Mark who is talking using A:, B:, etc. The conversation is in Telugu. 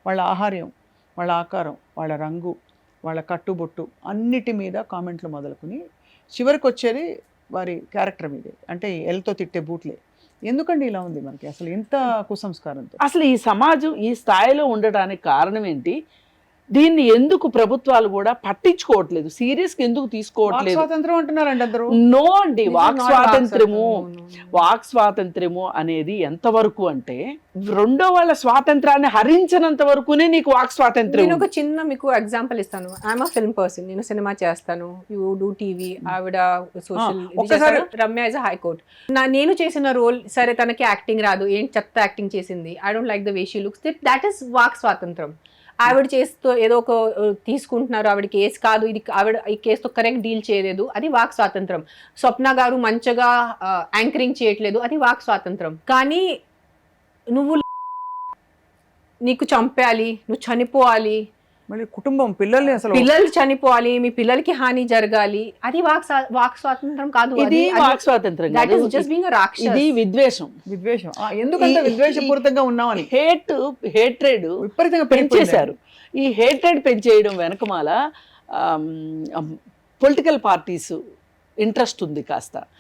A: వాళ్ళ ఆహార్యం, వాళ్ళ ఆకారం, వాళ్ళ రంగు, వాళ్ళ కట్టుబొట్టు అన్నిటి మీద కామెంట్లు మొదలుకొని చివరికి వచ్చేది వారి క్యారెక్టర్ మీదే, అంటే ఎల్తో తిట్టే బూట్లే. ఎందుకండి ఇలా ఉంది మనకి అసలు ఇంత కుసంస్కారంతో?
B: అసలు ఈ సమాజం ఈ స్థాయిలో ఉండడానికి కారణం ఏంటి? దీన్ని ఎందుకు ప్రభుత్వాలు కూడా పట్టించుకోవట్లేదు, సీరియస్గా ఎందుకు
A: వాక్
B: తీసుకోవట్లేదు?
A: స్వాతంత్రం అంటున్నారండి అందరూ.
B: నో అండి,
C: This is
B: వాక్
C: not
B: స్వాతంత్రము
C: వాక్ స్వాతంత్రం.
B: వాక్ స్వాతంత్రము అనేది ఎంతవరకు అంటే రెండో వాళ్ళ స్వాతంత్రాన్ని హరించినంత వరకునే నీకు వాక్ స్వాతంత్రం
C: నేను ఒక
B: ఉంది.
C: చిన్న మీకు ఎగ్జాంపుల్ ఇస్తాను. ఐఎమ్ అ ఫిల్మ్ పర్సన్, నేను సినిమా చేస్తాను, యూ డూ టీవీ, ఆవిడ సోషల్,
A: ఒక్కసారి
C: రమ్య ఇస్ హైకోర్ట్. నేను చేసిన రోల్ సరే తనకి యాక్టింగ్ రాదు, ఏంటి చెత్త యాక్టింగ్ చేసింది, I don't like the way she looks, that is walk స్వాతంత్రం. ఆవిడ చేస్తూ ఏదో ఒక తీసుకుంటున్నారు, ఆవిడ కేసు కాదు ఇది, ఆవిడ ఈ కేసుతో కరెక్ట్ డీల్ చేయలేదు, అది వాక్ స్వాతంత్రం. స్వప్న గారు మంచిగా యాంకరింగ్ చేయట్లేదు, అది వాక్ స్వాతంత్రం. కానీ నువ్వు నీకు చంపేయాలి, నువ్వు చనిపోవాలి,
A: మళ్ళీ కుటుంబం, పిల్లల్ని అసలు
C: పిల్లలు చనిపోవాలి, మీ పిల్లలకి హాని జరగాలి, అది వాక్ స్వాతంత్రం కాదు.
B: ఇది వాక్ స్వాతంత్రం
C: దట్
B: కాదు,
C: ఈస్ జస్ట్ బీయింగ్ అ రాక్షస్.
B: ఇది విద్వేషం.
A: విద్వేషం. ఎందుకంత విద్వేషపూరితంగా ఉన్నామని
B: హేట్రేడ్
A: విపరీతంగా
B: పెంచేశారు. ఈ హేట్రేడ్ పెంచేయడం వెనకమాల పొలిటికల్ పార్టీస్ ఇంట్రెస్ట్ ఉంది కాస్త.